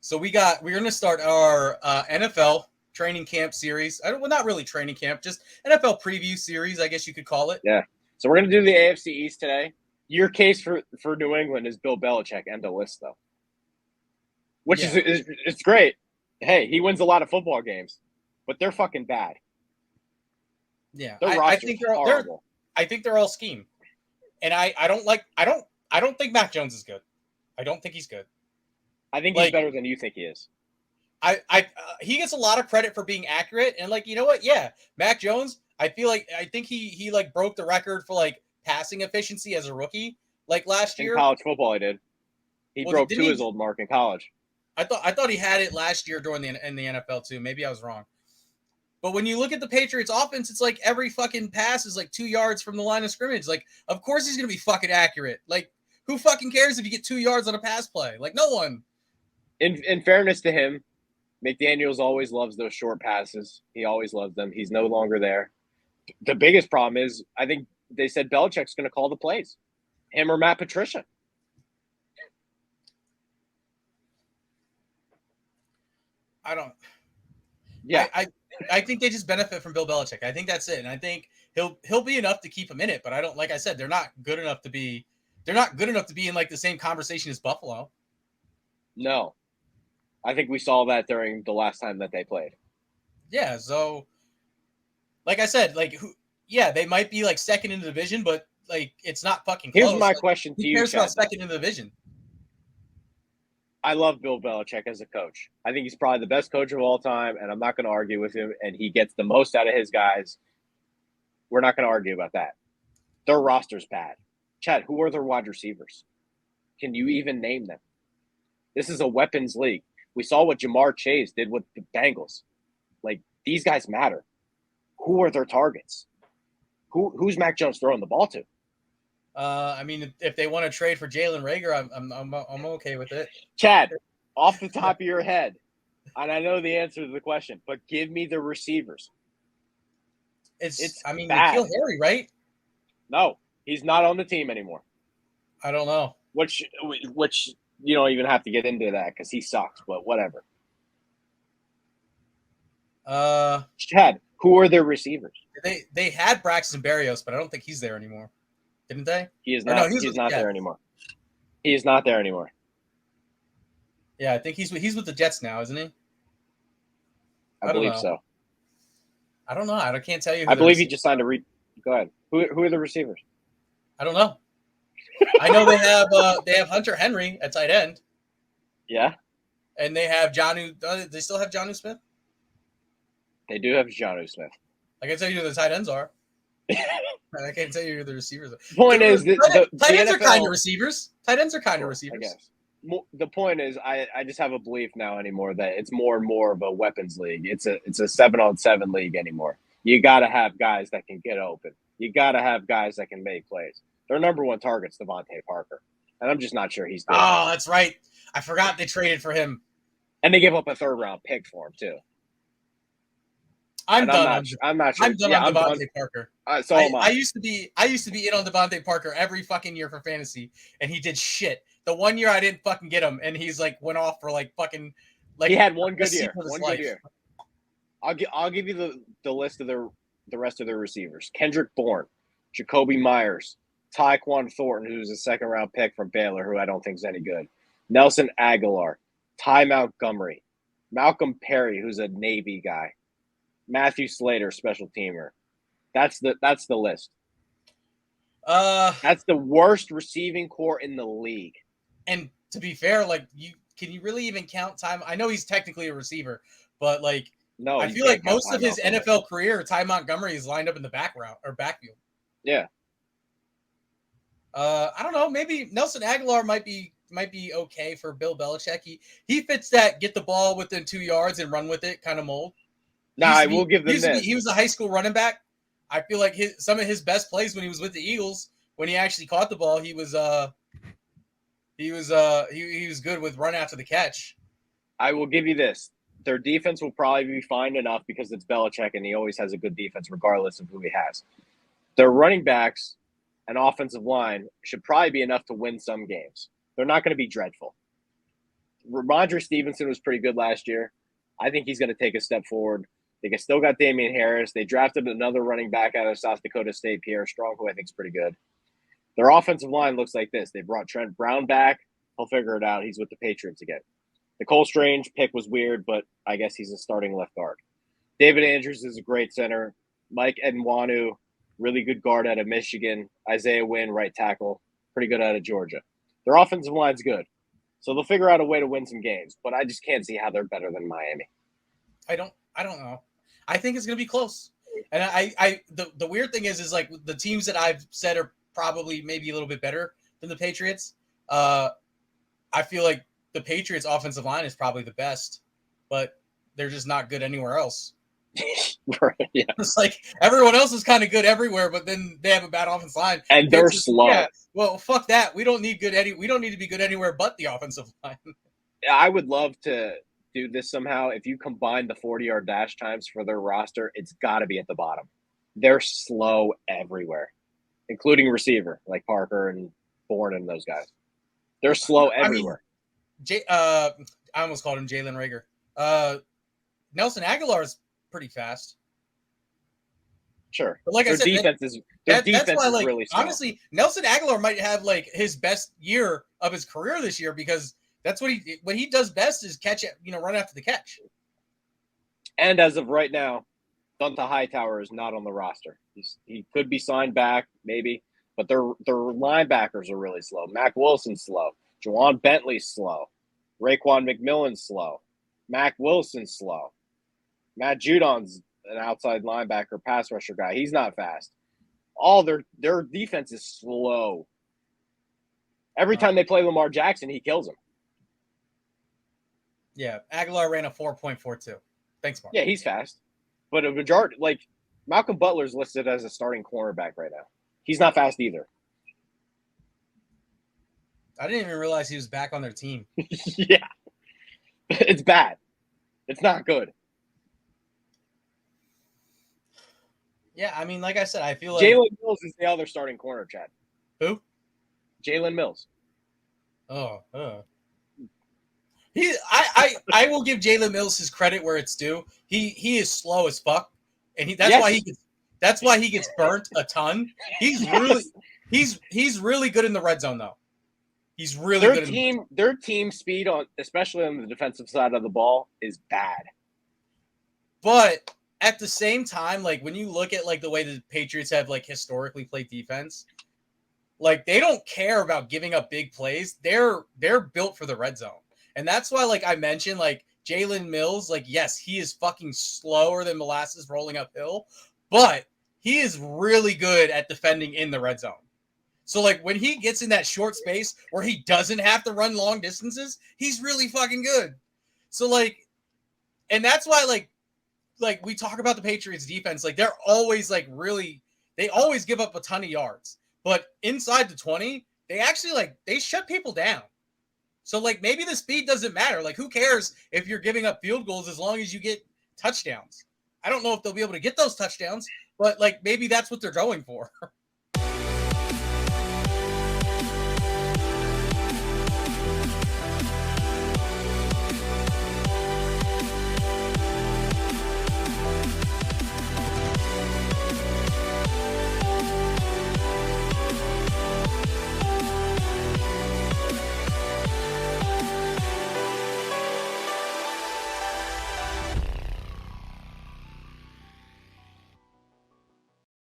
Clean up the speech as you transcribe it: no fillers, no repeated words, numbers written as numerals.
So we're going to start our NFL training camp series. Well, not really training camp, just NFL preview series, I guess you could call it. Yeah. So we're going to do the AFC East today. Your case for New England is Bill Belichick, end of list, though. Which is it's great. Hey, he wins a lot of football games, but they're fucking bad. Yeah, I think they're horrible. I think they're all scheme, and I don't think Mac Jones is good. I don't think he's good. I think he's better than you think he is. He gets a lot of credit for being accurate, and you know what? Yeah, Mac Jones. I think he broke the record for passing efficiency as a rookie last year. In college football, he did. He broke his old mark in college. I thought he had it last year in the NFL too. Maybe I was wrong. But when you look at the Patriots offense, it's every fucking pass is 2 yards from the line of scrimmage. Of course he's going to be fucking accurate. Who fucking cares if you get 2 yards on a pass play? No one. In fairness to him, McDaniels always loves those short passes. He always loves them. He's no longer there. The biggest problem is I think they said Belichick's going to call the plays. Him or Matt Patricia. I don't. Yeah. I think they just benefit from Bill Belichick. I think that's it. And I think he'll be enough to keep him in it, but I don't, like I said, they're not good enough to be in the same conversation as Buffalo. No. I think we saw that during the last time that they played. Yeah, so like I said, they might be second in the division, but it's not fucking close. Here's my question to you, Chad. Who cares about second in the division? I love Bill Belichick as a coach. I think he's probably the best coach of all time, and I'm not going to argue with him, and he gets the most out of his guys. We're not going to argue about that. Their roster's bad. Chad, who are their wide receivers? Can you even name them? This is a weapons league. We saw what Jamar Chase did with the Bengals. These guys matter. Who are their targets? Who's Mac Jones throwing the ball to? If they want to trade for Jalen Reagor, I'm okay with it. Chad, off the top of your head, and I know the answer to the question, but give me the receivers. It's N'Keal Harry, right? No, he's not on the team anymore. I don't know. Which you don't even have to get into that because he sucks, but whatever. Chad, who are their receivers? They had Braxton Berrios, but I don't think he's there anymore. Didn't they? He is not. No, he's not there anymore. He is not there anymore. Yeah, I think he's with the Jets now, isn't he? I believe so. I don't know. I can't tell you. I believe he just signed a Go ahead. Who are the receivers? I don't know. I know they have Hunter Henry at tight end. Yeah. And they have they still have Jonnu Smith? They do have Jonnu Smith. I can tell you who the tight ends are. I can't tell you who the receivers are. The point is that tight ends are kind of receivers. Tight ends are kind of receivers. I guess. The point is, I just have a belief now anymore that it's more and more of a weapons league. It's a 7-on-7 league anymore. You got to have guys that can get open. You got to have guys that can make plays. Their number one target's Devontae Parker, and I'm just not sure he's good. Oh, that's right. I forgot they traded for him, and they gave up a 3rd-round pick for him too. I'm done. I'm not sure. I'm done on Devontae Parker. So am I. I used to be in on Devontae Parker every fucking year for fantasy, and he did shit. The one year I didn't fucking get him, and he's went off for he had one good year. One good year. I'll give you the list of the rest of their receivers: Kendrick Bourne, Jacoby Myers, Tyquan Thornton, who's a 2nd-round pick from Baylor, who I don't think is any good, Nelson Aguilar, Ty Montgomery, Malcolm Perry, who's a Navy guy, Matthew Slater, special teamer. That's the list. That's the worst receiving core in the league. And to be fair, can you really even count Ty? I know he's technically a receiver, but no, I feel like most of his NFL career, Ty Montgomery is lined up in the back route or backfield. Yeah. I don't know. Maybe Nelson Aguilar might be okay for Bill Belichick. He fits that get the ball within 2 yards and run with it kind of mold. I will give them this. He was a high school running back. I feel like some of his best plays when he was with the Eagles, when he actually caught the ball, he was good with run after the catch. I will give you this. Their defense will probably be fine enough because it's Belichick and he always has a good defense regardless of who he has. Their running backs and offensive line should probably be enough to win some games. They're not going to be dreadful. Ramondre Stevenson was pretty good last year. I think he's going to take a step forward. They still got Damian Harris. They drafted another running back out of South Dakota State, Pierre Strong, who I think is pretty good. Their offensive line looks like this. They brought Trent Brown back. He'll figure it out. He's with the Patriots again. Nicole Strange pick was weird, but I guess he's a starting left guard. David Andrews is a great center. Mike Edwanu, really good guard out of Michigan. Isaiah Wynn, right tackle, pretty good out of Georgia. Their offensive line's good. So they'll figure out a way to win some games, but I just can't see how they're better than Miami. I don't know. I think it's going to be close. And the weird thing is like the teams that I've said are probably maybe a little bit better than the Patriots. I feel like the Patriots offensive line is probably the best, but they're just not good anywhere else. Right, yeah. It's like everyone else is kind of good everywhere, but then they have a bad offensive line. And they're slow. Yeah, well, fuck that. We don't need we don't need to be good anywhere but the offensive line. I would love to do this somehow. If you combine the 40-yard dash times for their roster, it's got to be at the bottom. They're slow everywhere, including receiver like Parker and Bourne and those guys. They're slow everywhere. I almost called him Jalen Reagor. Nelson Aguilar is pretty fast. Sure. But like their I said, defense is really slow. Honestly, Nelson Aguilar might have like his best year of his career this year because that's what he does best is catch it, run after the catch. And as of right now, Donta Hightower is not on the roster. He could be signed back, maybe, but their linebackers are really slow. Mac Wilson's slow. Juwan Bentley's slow. Raekwon McMillan's slow. Mac Wilson's slow. Matt Judon's an outside linebacker, pass rusher guy. He's not fast. All their defense is slow. Every time they play Lamar Jackson, he kills him. Yeah, Aguilar ran a 4.42. Thanks, Mark. Yeah, he's fast. But a majority, like Malcolm Butler's listed as a starting cornerback right now. He's not fast either. I didn't even realize he was back on their team. Yeah. It's bad. It's not good. Yeah, I mean, like I said, I feel like Jalen Mills is the other starting corner, Chad. Who? Jalen Mills. Oh. I will give Jalen Mills his credit where it's due. He is slow as fuck, and that's why he gets burnt a ton. He's really good in the red zone though. He's really good. Their team speed especially on the defensive side of the ball is bad. But at the same time, like when you look at like the way the Patriots have like historically played defense, like they don't care about giving up big plays. They're built for the red zone. And that's why, like I mentioned, like Jalen Mills, like, yes, he is fucking slower than molasses rolling uphill, but he is really good at defending in the red zone. So, like, when he gets in that short space where he doesn't have to run long distances, he's really fucking good. So, like, and that's why, like we talk about the Patriots defense, like they're always like they always give up a ton of yards, but inside the 20, they actually they shut people down. So like maybe the speed doesn't matter. Like who cares if you're giving up field goals as long as you get touchdowns? I don't know if they'll be able to get those touchdowns, but like maybe that's what they're going for.